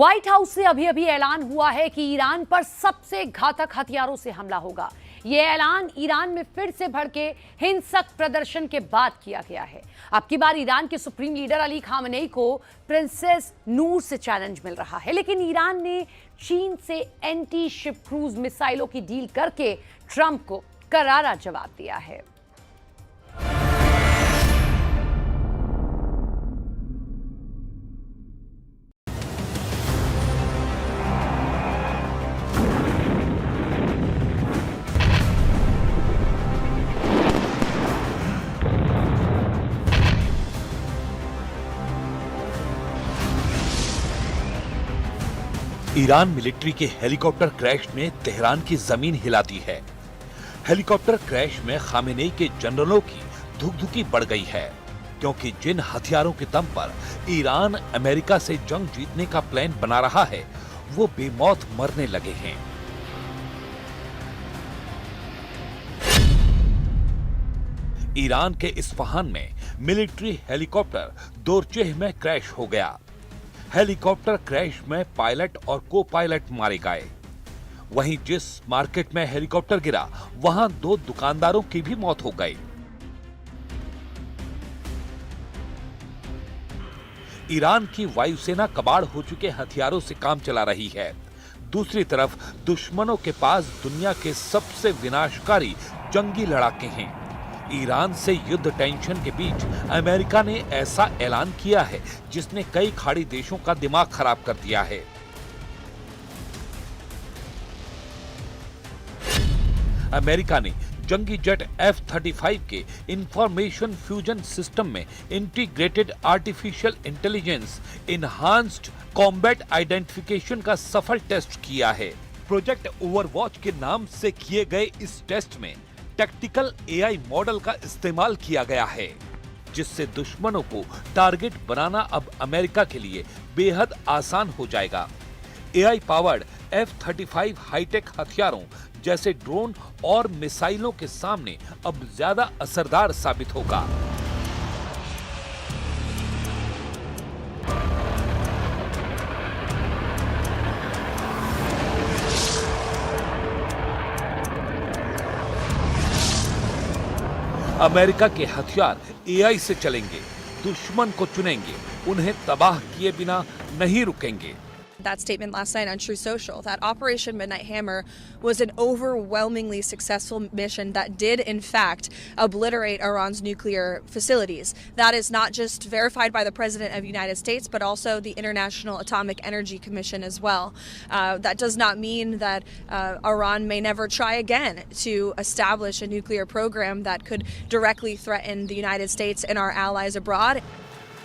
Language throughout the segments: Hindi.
व्हाइट हाउस से अभी अभी ऐलान हुआ है कि ईरान पर सबसे घातक हथियारों से हमला होगा। यह ऐलान ईरान में फिर से भड़के हिंसक प्रदर्शन के बाद किया गया है। अब की बार ईरान के सुप्रीम लीडर अली खामनेई को प्रिंसेस नूर से चैलेंज मिल रहा है, लेकिन ईरान ने चीन से एंटी शिप क्रूज मिसाइलों की डील करके ट्रंप को करारा जवाब दिया है। ईरान मिलिट्री के हेलीकॉप्टर क्रैश ने तेहरान की जमीन हिला दी है। हेलीकॉप्टर क्रैश में खामेनेई के जनरलों की धुकधुकी बढ़ गई है, क्योंकि जिन हथियारों के दम पर ईरान अमेरिका से जंग जीतने का प्लान बना रहा है, वो बेमौत मरने लगे हैं। ईरान के इस्फहान में मिलिट्री हेलीकॉप्टर दोरचेह में क्रैश हो गया। हेलीकॉप्टर क्रैश में पायलट और को पायलट मारे गए। वहीं जिस मार्केट में हेलीकॉप्टर गिरा, वहां 2 दुकानदारों की भी मौत हो गई। ईरान की वायुसेना कबाड़ हो चुके हथियारों से काम चला रही है। दूसरी तरफ दुश्मनों के पास दुनिया के सबसे विनाशकारी जंगी लड़ाके हैं। ईरान से युद्ध टेंशन के बीच अमेरिका ने ऐसा ऐलान किया है जिसने कई खाड़ी देशों का दिमाग खराब कर दिया है। अमेरिका ने जंगी जेट F-35 के इंफॉर्मेशन फ्यूजन सिस्टम में integrated artificial intelligence enhanced combat identification का सफल टेस्ट किया है। प्रोजेक्ट ओवरवॉच के नाम से किए गए इस टेस्ट में टैक्टिकल AI मॉडल का इस्तेमाल किया गया है, जिससे दुश्मनों को टारगेट बनाना अब अमेरिका के लिए बेहद आसान हो जाएगा। AI पावर्ड F-35 हाईटेक हथियारों जैसे ड्रोन और मिसाइलों के सामने अब ज्यादा असरदार साबित होगा। अमेरिका के हथियार AI से चलेंगे, दुश्मन को चुनेंगे, उन्हें तबाह किए बिना नहीं रुकेंगे। That statement last night on True Social, that Operation Midnight Hammer was an overwhelmingly successful mission that did, in fact, obliterate Iran's nuclear facilities. That is not just verified by the President of the United States, but also the International Atomic Energy Commission as well. That does not mean that Iran may never try again to establish a nuclear program that could directly threaten the United States and our allies abroad.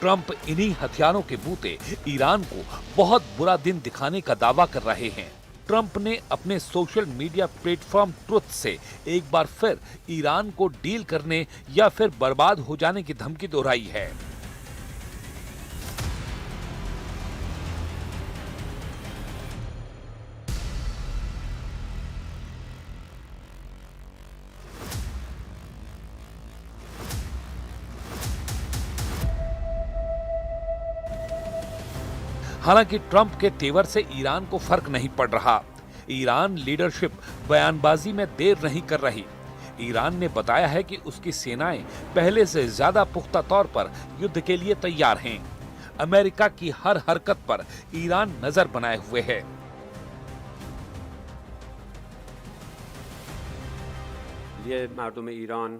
Trump इन्हीं हथियारों के बूते ईरान को बहुत बुरा दिन दिखाने का दावा कर रहे हैं। ट्रंप ने अपने सोशल मीडिया प्लेटफॉर्म ट्रुथ से एक बार फिर ईरान को डील करने या फिर बर्बाद हो जाने की धमकी दोहराई है। हालांकि ट्रंप के तेवर से ईरान को फर्क नहीं पड़ रहा। ईरान लीडरशिप बयानबाजी में देर नहीं कर रही। ईरान ने बताया है कि उसकी सेनाएं पहले से ज्यादा पुख्ता तौर पर युद्ध के लिए तैयार हैं। अमेरिका की हर हरकत पर ईरान नजर बनाए हुए है। ये मर्दम ईरान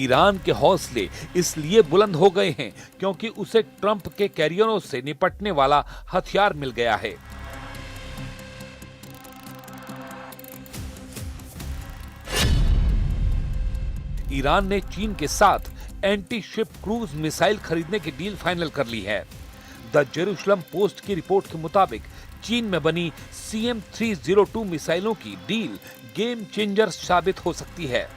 ईरान के हौसले इसलिए बुलंद हो गए हैं क्योंकि उसे ट्रंप के कैरियरों से निपटने वाला हथियार मिल गया है। ईरान ने चीन के साथ एंटी शिप क्रूज मिसाइल खरीदने की डील फाइनल कर ली है। द जेरूशलम पोस्ट की रिपोर्ट के मुताबिक चीन में बनी CM-302 मिसाइलों की डील गेम चेंजर साबित हो सकती है,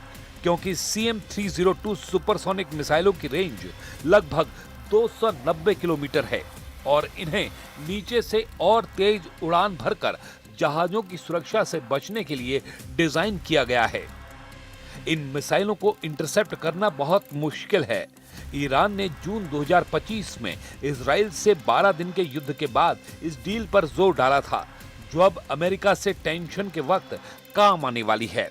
क्योंकि CM-302 सुपरसोनिक मिसाइलों की रेंज लगभग 290 किलोमीटर है और इन्हें नीचे से और तेज उड़ान भरकर जहाजों की सुरक्षा से बचने के लिए डिजाइन किया गया है। इन मिसाइलों को इंटरसेप्ट करना बहुत मुश्किल है। ईरान ने जून 2025 में इजराइल से 12 दिन के युद्ध के बाद इस डील पर जोर डाला था, जो अब अमेरिका से टेंशन के वक्त काम आने वाली है।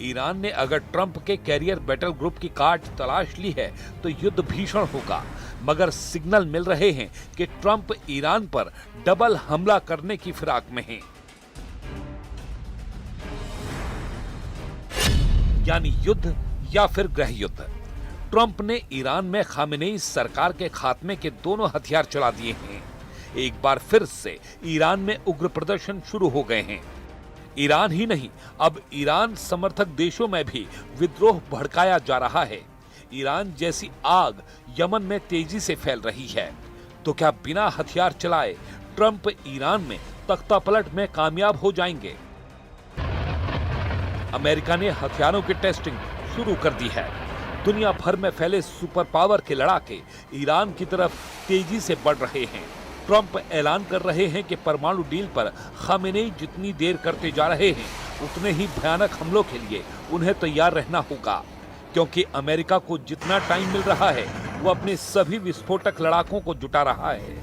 ईरान ने अगर ट्रंप के कैरियर बैटल ग्रुप की काट तलाश ली है तो युद्ध भीषण होगा, मगर सिग्नल मिल रहे हैं कि ट्रंप ईरान पर डबल हमला करने की फिराक में हैं। यानी युद्ध या फिर गृह युद्ध। ट्रंप ने ईरान में खामेनेई सरकार के खात्मे के दोनों हथियार चला दिए हैं। एक बार फिर से ईरान में उग्र प्रदर्शन शुरू हो गए हैं। ईरान ही नहीं, अब ईरान समर्थक देशों में भी विद्रोह भड़काया जा रहा है। ईरान जैसी आग यमन में तेजी से फैल रही है। तो क्या बिना हथियार चलाए ट्रंप ईरान में तख्तापलट में कामयाब हो जाएंगे? अमेरिका ने हथियारों की टेस्टिंग शुरू कर दी है। दुनिया भर में फैले सुपर पावर के लड़ाके ईरान की तरफ तेजी से बढ़ रहे हैं। ट्रंप ऐलान कर रहे हैं कि परमाणु डील पर खामेनेई जितनी देर करते जा रहे हैं, उतने ही भयानक हमलों के लिए उन्हें तैयार रहना होगा, क्योंकि अमेरिका को जितना टाइम मिल रहा है वो अपने सभी विस्फोटक लड़ाकों को जुटा रहा है।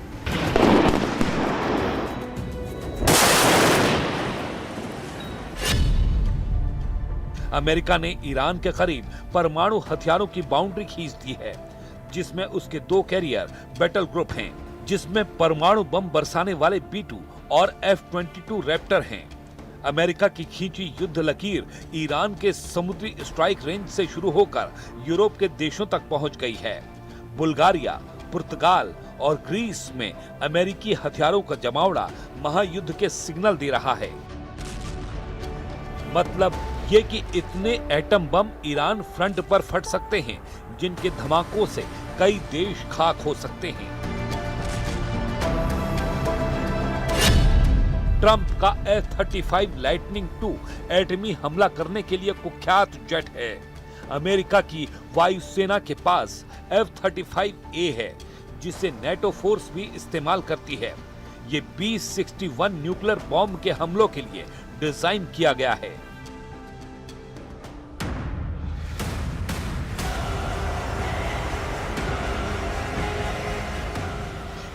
अमेरिका ने ईरान के करीब परमाणु हथियारों की बाउंड्री खींच दी है, जिसमें उसके 2 कैरियर बैटल ग्रुप हैं, जिसमें परमाणु बम बरसाने वाले B-2 और F-22 रैप्टर हैं। अमेरिका की खींची युद्ध लकीर ईरान के समुद्री स्ट्राइक रेंज से शुरू होकर यूरोप के देशों तक पहुंच गई है। बुल्गारिया, पुर्तगाल और ग्रीस में अमेरिकी हथियारों का जमावड़ा महायुद्ध के सिग्नल दे रहा है। मतलब ये कि इतने एटम बम ईरान फ्रंट पर फट सकते हैं, जिनके धमाकों से कई देश खाक हो सकते हैं। ट्रंप का F-35 लाइटनिंग II एटमी हमला करने के लिए कुख्यात जेट है। अमेरिका की वायुसेना के पास F-35A है, जिसे नेटो फोर्स भी इस्तेमाल करती है। ये B-61 न्यूक्लियर बॉम्ब के हमलों के लिए डिजाइन किया गया है।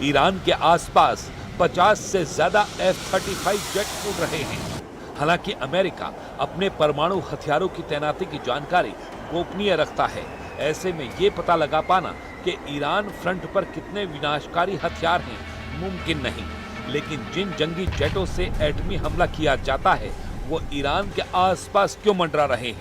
ईरान के आसपास 50 से ज्यादा F-35 जेट उड़ रहे हैं। हालांकि अमेरिका अपने परमाणु हथियारों की तैनाती की जानकारी गोपनीय रखता है। ऐसे में ये पता लगा पाना कि ईरान फ्रंट पर कितने विनाशकारी हथियार हैं मुमकिन नहीं। लेकिन जिन जंगी जेटों से एटमी हमला किया जाता है, वो ईरान के आसपास क्यों मंडरा रहे हैं?